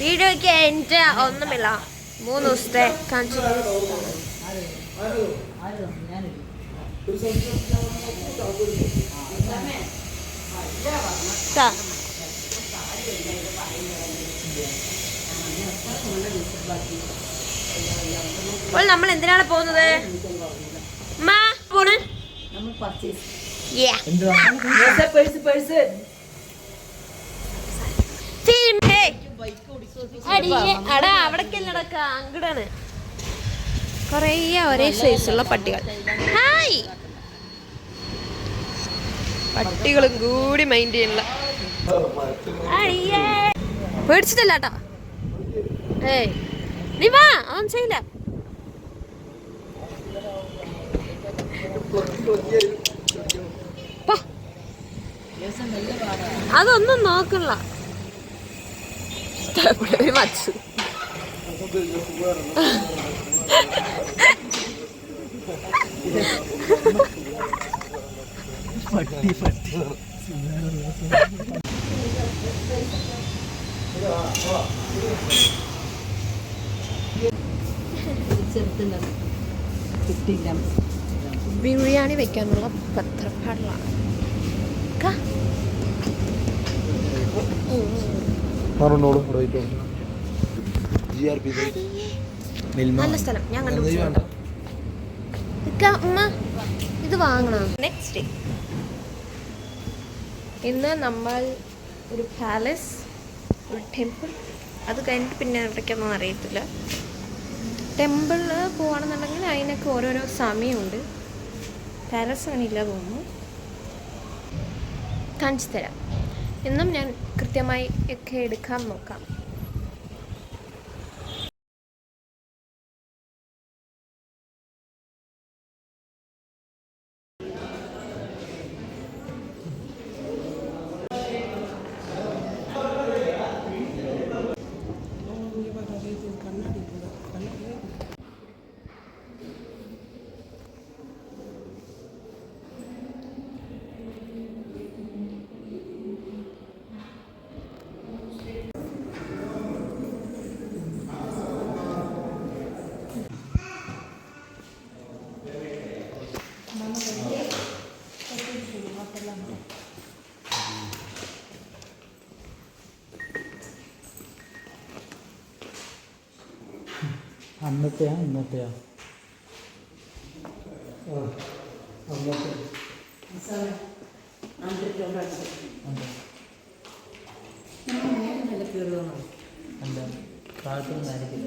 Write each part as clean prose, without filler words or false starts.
വീഡിയോയ്ക്ക് എൻ്റെ ഒന്നുമില്ല 3 ദിവസത്തെ കാണിച്ചു. അപ്പോൾ നമ്മൾ എന്തിനാണ് പോകുന്നത്? അവിടേക്കല്ലടക്ക അങ്ങടാണ് കൊറേ ഒരേ സൈസുള്ള പട്ടികൾ. ഹായ്, പട്ടികളും കൂടി മൈൻഡ് ചെയ്യണില്ല. പേടിച്ചിട്ടല്ല കേട്ടോ. ഏയ് നീ വാ, അതൊന്നും ചെയ്യില്ല. അതൊന്നും നോക്കണില്ല. മച്ചു ബിരിയാണി വെക്കാനുള്ള പത്രപ്പാടിലാണ്. നല്ല സ്ഥലം ഞാൻ കണ്ടുപിടിച്ചു. ഇത് വാങ്ങണം. നെക്സ്റ്റ് ഇന്ന് നമ്മൾ ഒരു പാലസ്, ഒരു ടെമ്പിൾ, അത് കഴിഞ്ഞിട്ട് പിന്നെ എവിടേക്കൊന്നും അറിയത്തില്ല. ടെമ്പിളിൽ പോവാണെന്നുണ്ടെങ്കിൽ അതിനൊക്കെ ഓരോരോ സമയമുണ്ട്. പാലസ് അങ്ങനെ ഇല്ല തോന്നുന്നു. കാണിച്ചു തരാം. എന്നും ഞാൻ കൃത്യമായി ഒക്കെ എടുക്കാൻ നോക്കാം. അന്നത്തെയാ ഇന്നത്തെയാ? എന്താ താഴത്തുനിന്നായിരിക്കും.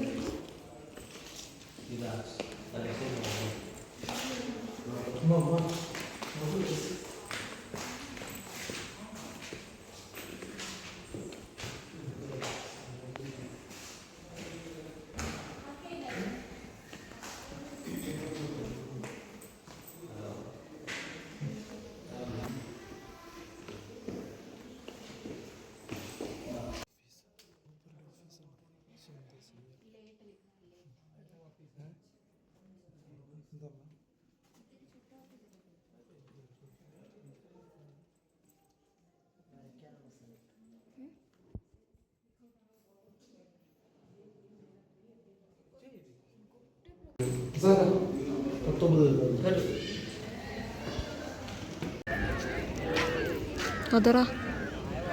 അതറാ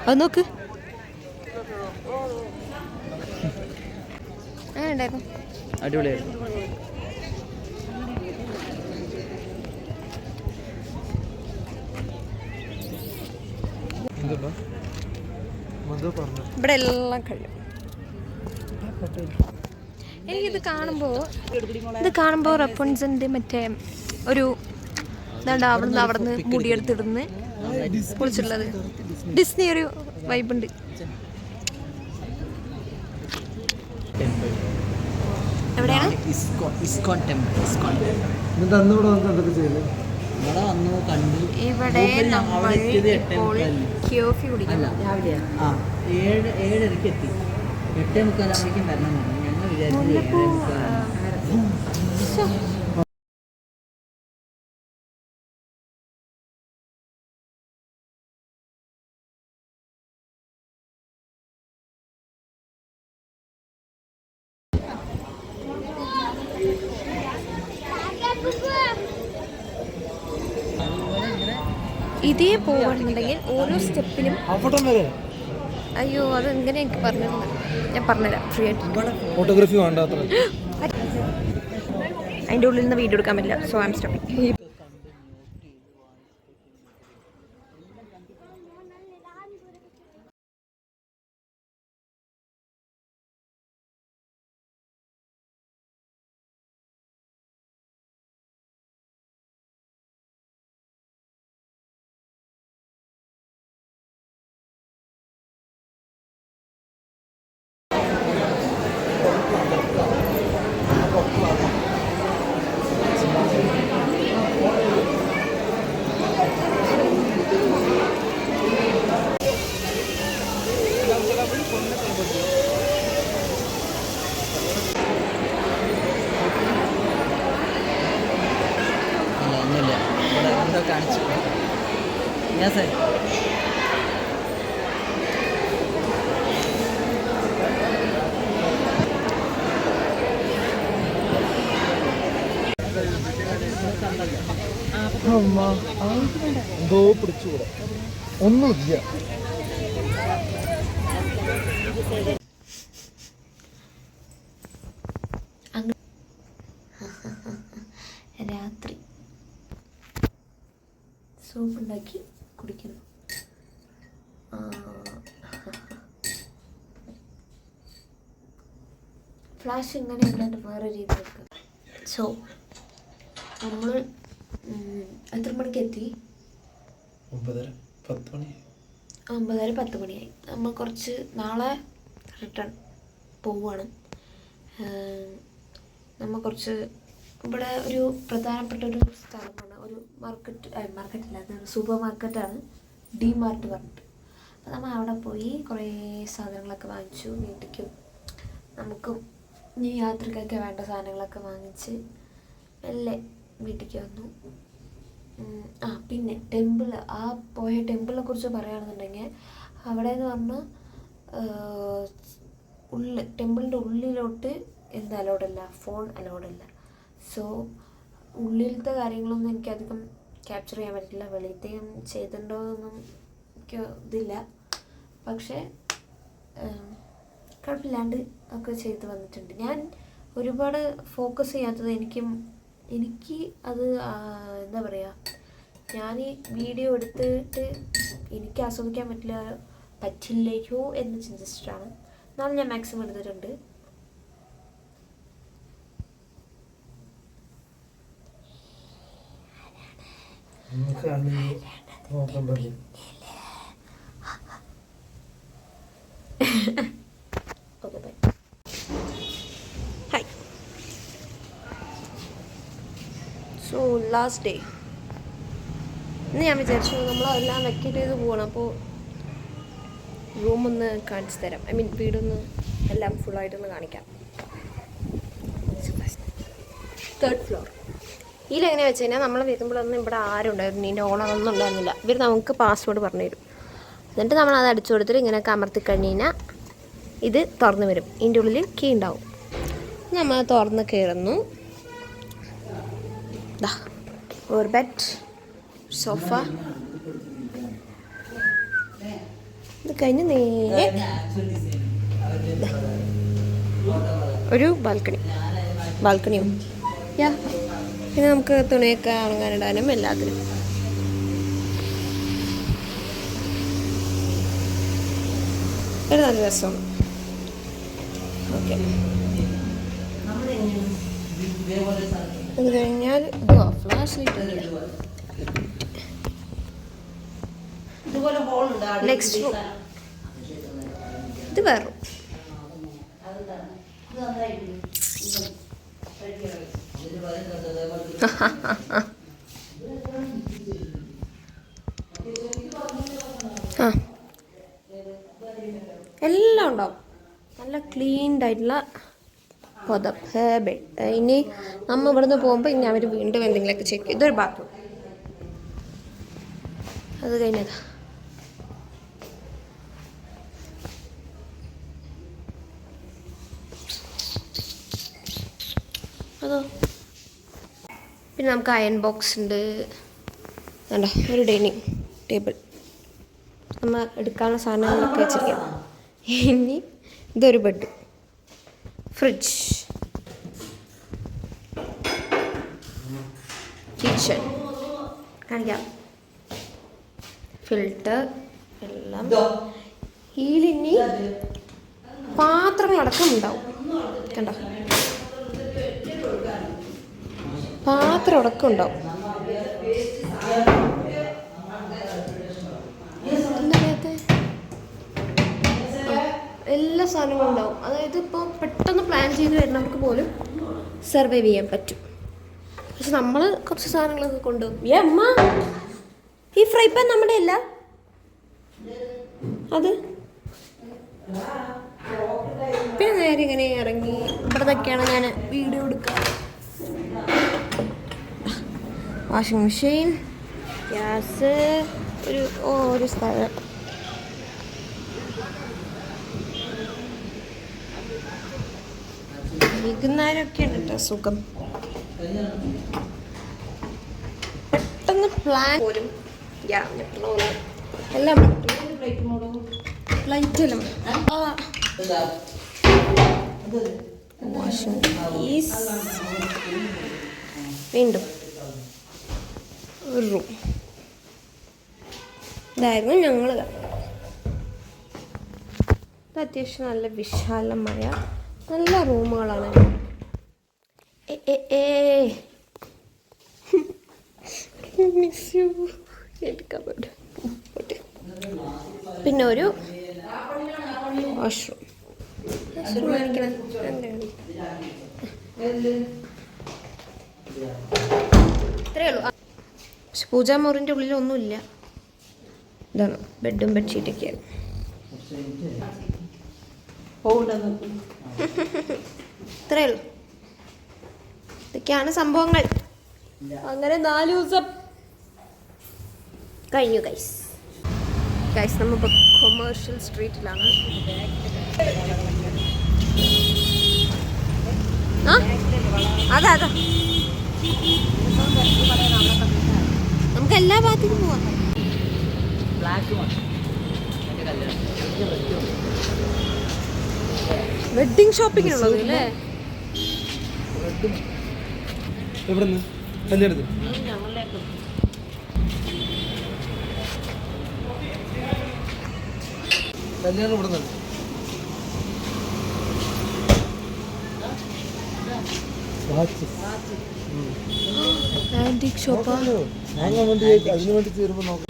അത് നോക്ക്. ഉണ്ടായിരുന്നു, അടിപൊളിയായിരുന്നു. ഇവിടെ എല്ലാം കഴിയും. എനിക്കിത് കാണുമ്പോൾ റെപ്പൺസിൻ്റെ മറ്റേ ഒരു ഇതാണ്ട് അവിടുന്ന് മുടിയെടുത്തിടുന്ന് പൊളിച്ചിട്ടുള്ളത് ഡിസ്നി ഒരു വൈബുണ്ട്. എവിടെയാണ്? ഇവിടെ നമ്മൾ ഇപ്പോൾ കോഫി കുടിക്കണം. 7:30 എത്തി. 8:45 വരണം. ഞങ്ങൾ വിചാരിച്ചു ഇതേ പോവുകയാണെന്നുണ്ടെങ്കിൽ ഓരോ സ്റ്റെപ്പിനും അവിടം വരെ അയ്യോ അത് എങ്ങനെ എനിക്ക് പറഞ്ഞു ഞാൻ പറഞ്ഞുതരാം ഫ്രീ ആയിട്ട്. ഫോട്ടോഗ്രാഫി വേണ്ട അത്ര. അതിൻ്റെ ഉള്ളിൽ നിന്ന് വീഡിയോ എടുക്കാൻ പറ്റില്ല. So I M stopping. ഒന്നുമില്ല, ഇവിടെ എന്തോ കാണിച്ചു. ഞാൻ സാർ എന്തോ പിടിച്ചുകൂടെ ഒന്നുമില്ല. രാത്രി സൂപ്പ് ഉണ്ടാക്കി കുടിക്കുന്നു. ഫ്ലാഷ് ഇങ്ങനെ ഇല്ലാണ്ട് വേറെ രീതി വെക്കുക. സോ നമ്മൾ എത്ര മണിക്ക് എത്തി? 9:30-10 മണിയായി. നമ്മൾ കുറച്ച് നാളെ റിട്ടേൺ പോവുകയാണ്. നമ്മൾ കുറച്ച് ഇവിടെ ഒരു പ്രധാനപ്പെട്ട ഒരു സ്ഥലമാണ്, ഒരു മാർക്കറ്റില്ല, സൂപ്പർ മാർക്കറ്റാണ്, ഡി മാർട്ട് പറഞ്ഞിട്ട്. അപ്പോൾ നമ്മൾ അവിടെ പോയി കുറേ സാധനങ്ങളൊക്കെ വാങ്ങിച്ചു. വീട്ടിലേക്കും നമുക്കും ഈ യാത്രക്കൊക്കെ വേണ്ട സാധനങ്ങളൊക്കെ വാങ്ങിച്ച് മെല്ലെ വീട്ടിലേക്ക് വന്നു. പിന്നെ ടെമ്പിൾ, ആ പോയ ടെമ്പിളിനെ കുറിച്ച് പറയുകയാണെന്നുണ്ടെങ്കിൽ അവിടെ എന്ന് പറഞ്ഞാൽ ടെമ്പിളിൻ്റെ ഉള്ളിലോട്ട് എന്ത് അലൗഡല്ല, ഫോൺ അലൗഡല്ല. സോ ഉള്ളിലത്തെ കാര്യങ്ങളൊന്നും എനിക്കധികം ക്യാപ്ചർ ചെയ്യാൻ പറ്റില്ല. വെളിയിലത്തെയും ചെയ്തിട്ടുണ്ടോ എന്നൊന്നും എനിക്ക് ഇതില്ല. പക്ഷേ കുഴപ്പമില്ലാണ്ട് ഒക്കെ ചെയ്ത് വന്നിട്ടുണ്ട്. ഞാൻ ഒരുപാട് ഫോക്കസ് ചെയ്യാത്തത് എനിക്ക് അത് എന്താ പറയുക, ഞാൻ ഈ വീഡിയോ എടുത്തിട്ട് എനിക്ക് ആസ്വദിക്കാൻ പറ്റില്ലയോ എന്ന് ചിന്തിച്ചിട്ടാണ്. എന്നാലും ഞാൻ മാക്സിമം എടുത്തിട്ടുണ്ട്. Okay bye. Hi. So last day ഇന്ന് ഞാൻ വിചാരിച്ചു നമ്മളെല്ലാം വെക്കേറ്റ് ചെയ്ത് പോകണം. അപ്പോൾ റൂമൊന്ന് കാണിച്ചു തരാം. ഐ മീൻ വീടൊന്ന് എല്ലാം ഫുള്ളായിട്ടൊന്ന് കാണിക്കാം. 3rd floor. ഇതിലെങ്ങനെയാ വെച്ച് കഴിഞ്ഞാൽ നമ്മൾ വരുമ്പോഴൊന്നും ഇവിടെ ആരും ഉണ്ടായിരുന്നു, ഇതിൻ്റെ ഓണറൊന്നും ഉണ്ടായിരുന്നില്ല. ഇവർ നമുക്ക് പാസ്വേഡ് പറഞ്ഞു തരും. എന്നിട്ട് നമ്മൾ അത് അടിച്ചു കൊടുത്തിട്ട് ഇങ്ങനെയൊക്കെ അമർത്തി കഴിഞ്ഞ് കഴിഞ്ഞാൽ ഇത് തുറന്ന് വരും. ഇതിൻ്റെ ഉള്ളിൽ കീ ഉണ്ടാവും. നമ്മൾ തുറന്ന് കയറുന്നു. ഒരു ബെഡ്, സോഫ, ഇത് കഴിഞ്ഞ് നേരെ ഒരു ബാൽക്കണിയും പിന്നെ നമുക്ക് തുണിയൊക്കെ ഉണങ്ങാനിടാനും എല്ലാത്തിനും. ഒരു നല്ല രസമാണ്. ഓക്കെ, അത് കഴിഞ്ഞാൽ ഫ്ലാഷ് ലൈറ്റ്. നെക്സ്റ്റ് റൂം, ഇത് വേറെ എല്ലാം ഉണ്ടാവും. നല്ല ക്ലീൻഡ് ആയിട്ടുള്ള ബെഡ്. ഇനി നമ്മൾ ഇവിടുന്ന് പോകുമ്പോൾ ഇനി അവർ വീണ്ടും എന്തെങ്കിലുമൊക്കെ ചെക്ക് ചെയ്യും. ഇതൊരു ബാത്റൂം. അത് കഴിഞ്ഞതാ. അതോ പിന്നെ നമുക്ക് അയൺ ബോക്സ് ഉണ്ട്. വേണ്ട, ഒരു ഡൈനിങ് ടേബിൾ നമ്മൾ എടുക്കാനുള്ള സാധനങ്ങളൊക്കെ വെച്ചിരിക്കാം. ഇനി ഇതൊരു ബെഡ്, ഫ്രിഡ്ജ്, കിച്ചൺ കാണിക്കാം, ഫിൽട്ടർ എല്ലാം. ഇതിലിനി പാത്രങ്ങളടക്കം ഉണ്ടാവും. കണ്ടോ, പാത്രം അടക്കം ഉണ്ടാവും. എല്ലാ സാധനങ്ങളും ഉണ്ടാവും. അതായത് ഇപ്പോൾ പെട്ടെന്ന് പ്ലാൻ ചെയ്ത് വരുന്നവർക്ക് പോലും സർവൈവ് ചെയ്യാൻ പറ്റും. പക്ഷെ നമ്മൾ കുറച്ച് സാധനങ്ങളൊക്കെ കൊണ്ടുപോകും. അമ്മ, ഈ ഫ്രൈ പാൻ നമ്മുടെ അല്ല, അത് പിന്നെ നേരെ ഇങ്ങനെ ഇറങ്ങി ഇവിടത്തൊക്കെയാണ് ഞാൻ വീഡിയോ എടുക്കുക. വാഷിംഗ് മെഷീൻ, ഗ്യാസ്, ഒരു സ്ഥലം. വൈകുന്നേരമൊക്കെയാണ് കേട്ടോ സുഖം. പെട്ടെന്ന് പ്ലാൻ പോലും എല്ലാം ലൈറ്റ് എല്ലാം വീണ്ടും ഒരു റൂം. ഇതായിരുന്നു ഞങ്ങൾ. ഇത് അത്യാവശ്യം നല്ല വിശാലമായ നല്ല റൂമുകളാണ്. പിന്നെ ഒരു വാഷ്റൂം. ഇത്രയേ ഉള്ളൂ. പക്ഷെ പൂജാമുറിൻ്റെ ഉള്ളിലൊന്നുമില്ല. ഇതാണ് ബെഡും ബെഡ്ഷീറ്റൊക്കെയാണ്. ഇത്രയേ ഉള്ളൂ. ഇതൊക്കെയാണ് സംഭവങ്ങൾ. അങ്ങനെ 4 ദിവസം കഴിഞ്ഞു ഗൈസ്. നമ്മളിപ്പോൾ കൊമേഴ്ഷ്യൽ സ്ട്രീറ്റിലാണ്. അതാ നമുക്ക് എല്ലാ ഭാഗത്തേക്കും പോവാം. വെഡിങ് ഷോപ്പിങ്ങിനുള്ളത് അല്ലേ? എവിടുന്ന് കല്യാണത്തിന്? കല്യാണം ഇവിടെ നിന്ന് ആന്റിക് ഷോപ്പാ. വാങ്ങാൻ വേണ്ടി അതിന് വേണ്ടി ചേരുമ്പോൾ നോക്കാം.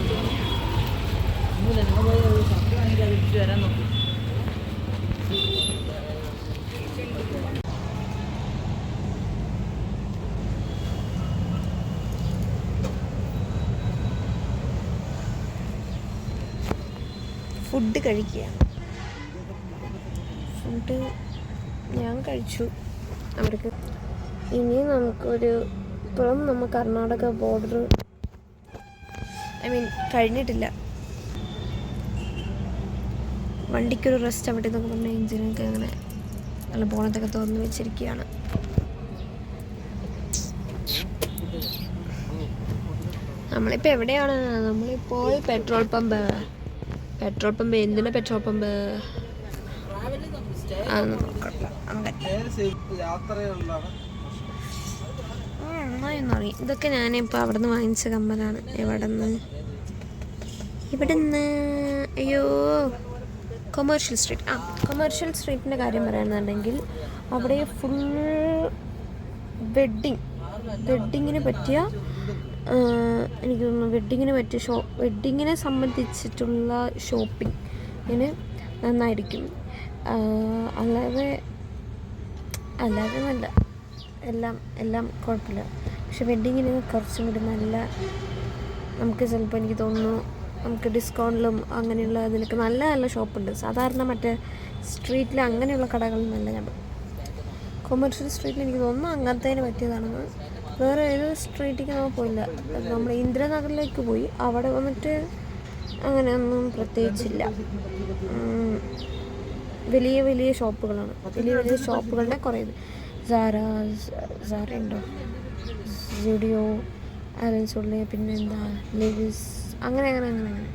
ഫുഡ് കഴിക്കുകയാണ്. ഫുഡ് ഞാൻ കഴിച്ചു അവർക്ക്. ഇനി നമുക്കൊരു ഇപ്പോഴും നമ്മൾ കർണാടക ബോർഡർ കഴിഞ്ഞിട്ടില്ല. വണ്ടിക്കൊരു റെസ്റ്റ് അവിടെ എന്നൊക്കെ പറഞ്ഞാൽ എഞ്ചിനൊക്കെ അങ്ങനെ നല്ല ബോണത്തൊക്കെ തുറന്ന് വെച്ചിരിക്കുകയാണ്. നമ്മളിപ്പോൾ എവിടെയാണ്? നമ്മളിപ്പോൾ പെട്രോൾ പമ്പ്. എന്തിനാ പെട്രോൾ പമ്പ്? അതൊന്നും നോക്കണ്ട. നന്നായൊന്നും അറിയാം. ഇതൊക്കെ ഞാനിപ്പോൾ അവിടെ നിന്ന് വാങ്ങിച്ച കമ്മലാണ്. ഇവിടുന്ന് അയ്യോ, കൊമേഴ്ഷ്യൽ സ്ട്രീറ്റ്. കൊമേഴ്ഷ്യൽ സ്ട്രീറ്റിൻ്റെ കാര്യം പറയുകയാണെന്നുണ്ടെങ്കിൽ അവിടെ ഫുൾ വെഡ്ഡിങ്ങിന് പറ്റിയ എനിക്ക് തോന്നുന്നു വെഡ്ഡിങ്ങിനെ സംബന്ധിച്ചിട്ടുള്ള ഷോപ്പിങ്ങിന് നന്നായിരിക്കും. അല്ലാതെ നല്ല എല്ലാം കുഴപ്പമില്ല. പക്ഷെ വെഡ്ഡിങ്ങിന് കുറച്ചും കൂടി നല്ല, നമുക്ക് ചിലപ്പോൾ എനിക്ക് തോന്നുന്നു നമുക്ക് ഡിസ്കൗണ്ടിലും അങ്ങനെയുള്ള അതിലൊക്കെ നല്ല നല്ല ഷോപ്പുണ്ട്. സാധാരണ മറ്റേ സ്ട്രീറ്റിൽ അങ്ങനെയുള്ള കടകളൊന്നുമല്ല. ഞാൻ കൊമേഴ്ഷ്യൽ സ്ട്രീറ്റിൽ എനിക്ക് തോന്നുന്നു അങ്ങനത്തേന് പറ്റിയതാണെന്ന്. വേറെ ഏത് സ്ട്രീറ്റിലേക്ക് നമ്മൾ പോയില്ല. നമ്മൾ ഇന്ദിരാനഗറിലേക്ക് പോയി. അവിടെ വന്നിട്ട് അങ്ങനെയൊന്നും പ്രത്യേകിച്ചില്ല. വലിയ ഷോപ്പുകളാണ്. വലിയ ഷോപ്പുകളുടെ കുറേ സാര ഉണ്ടോ, സ്റ്റുഡിയോ, ആലൻസുള്ള, പിന്നെന്താ ലിവിസ്, അങ്ങനെ അങ്ങനെ അങ്ങനെ അങ്ങനെ.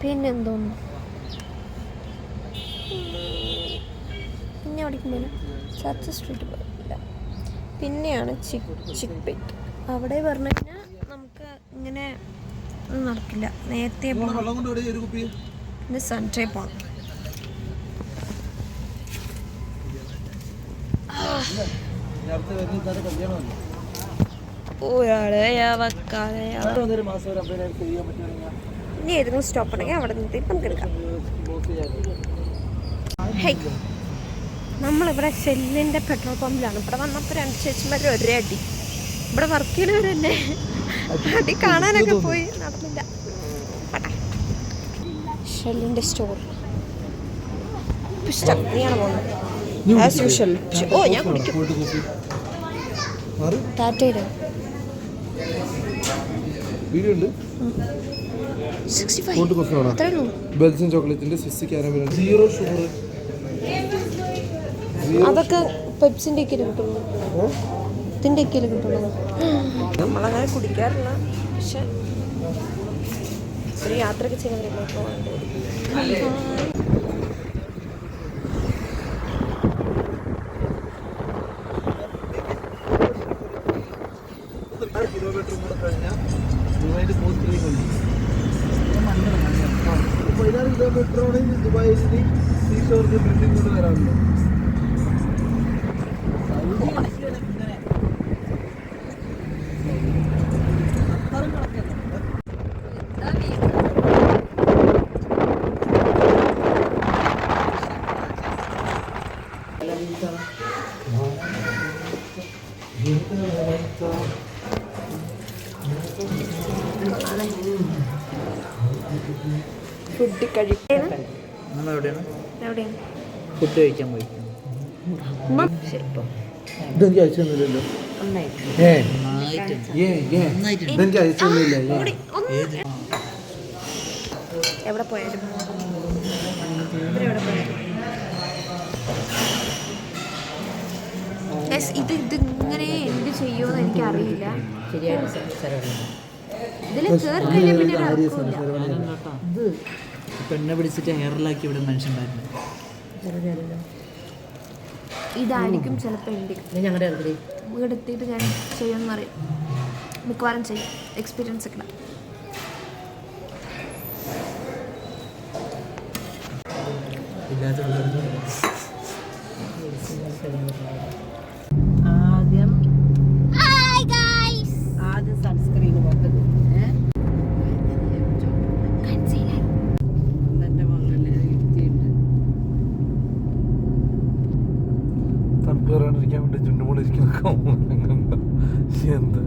പിന്നെന്തോന്നു പിന്നെ അവിടേക്ക് പോലെ ചർച്ച് സ്ട്രീറ്റ് പോയില്ല. പിന്നെയാണ് ചിക്പേട്ട്. അവിടെ പറഞ്ഞു കഴിഞ്ഞാൽ നമുക്ക് ഇങ്ങനെ ഒന്നും നടക്കില്ല, നേരത്തെ പോകണം. വെള്ളം കൊണ്ട് ഒരു കുപ്പി പിന്നെ സൺഡേ പോകണം. അടുത്ത് വരുന്ന കല്യാണമല്ലേ ഒരു മാസം വരെ അപ്ഡേറ്റ് ചെയ്യാൻ പറ്റുകയാണെങ്കിൽ ഇനി ഏതെങ്കിലും സ്റ്റോപ്പ് ഉണ്ടെങ്കിൽ അവിടെ നിർത്തിയിട്ട് നമുക്ക് എടുക്കാം. ഹേയ്, നമ്മളിവിടെ ഷെല്ലിൻ്റെ പെട്രോൾ പമ്പിലാണ്. ഇവിടെ വന്നപ്പോൾ 2 ചേച്ചിമാർ ഒരേ അടി. ഇവിടെ വർക്ക് ചെയ്യണവർ തന്നെ അടി കാണാനൊക്കെ പോയി, നടന്നില്ല. ഷെല്ലിൻ്റെ സ്റ്റോർ ഇഷ്ടം. നീയാണ് പോകുന്നത് ആസ് യൂഷ്വൽ. ഓ, ഞാൻ കുടിക്കും. ടാറ്റയുടെ വീഡിയോ ഉണ്ട്. 65 അത്രേ ഉള്ളൂ. ബെൽജിയൻ ചോക്ലേറ്റിന്റെ സ്വിസ് കാരമൽ 0 ഷുഗർ. അതൊക്കെ പെപ്സിൻ്റെ ഒക്കെ കിട്ടുള്ളൂ, ഇതിൻ്റെ ഒക്കെ കിട്ടുള്ളൂ. നമ്മളങ്ങനെ കുടിക്കാറില്ല, പക്ഷെ ഒരു യാത്രയൊക്കെ ചെയ്യുന്നവരല്ലേ പോകേണ്ടത്. കിലോമീറ്റർ കൂടെ കഴിഞ്ഞാൽ ദുബായിൻ്റെ പോസ്റ്റ് 16 കിലോമീറ്ററോടെ ദുബായിൽ സീഷോറിന് ബിൽഡിംഗ് കൊണ്ട് വരാറുണ്ട്. ഫുഡ് കഴിക്കണം. നമ്മളെവിടെയാണ് എവിടെയാണ് ഫുഡ് കഴിക്കാൻ പോയി. ഇതെനിക്ക് അയച്ചൊന്നുമില്ലല്ലോ. ഇതെനിക്ക് അയച്ചൊന്നുമില്ല. എവിടെ പോയാലും ഇവരെവിടെ പോയാലും ഇതിങ്ങനെ എന്ത് ചെയ്യുമെന്ന് എനിക്കറിയില്ല. ഇതിൽ കയറി കഴിഞ്ഞാൽ പിന്നെ ഒരു അർത്ഥമില്ല. ഇത് പെണ്ണെ പിടിച്ചിട്ട് ഹെയറിലാക്കി ഇവിടെ മനുഷ്യണ്ടായിരുന്നു. ഇതായിരിക്കും ചിലപ്പോൾ എൻ്റെ വീടെത്തിയിട്ട് ഞാൻ ചെയ്യുമെന്ന് പറയും. മിക്കവാറും ചെയ്യും, എക്സ്പീരിയൻസ് ഒക്കെ. ആദ്യം സൺസ്ക്രീൻ വെക്കുന്നത് എൻ്റെ മകളെ ഇരുത്തിയിട്ട് തണുപ്പ് കയറാണ്ടിരിക്കാൻ വേണ്ടി ചുണ്ടുമൂടിരിക്കുന്ന എന്താ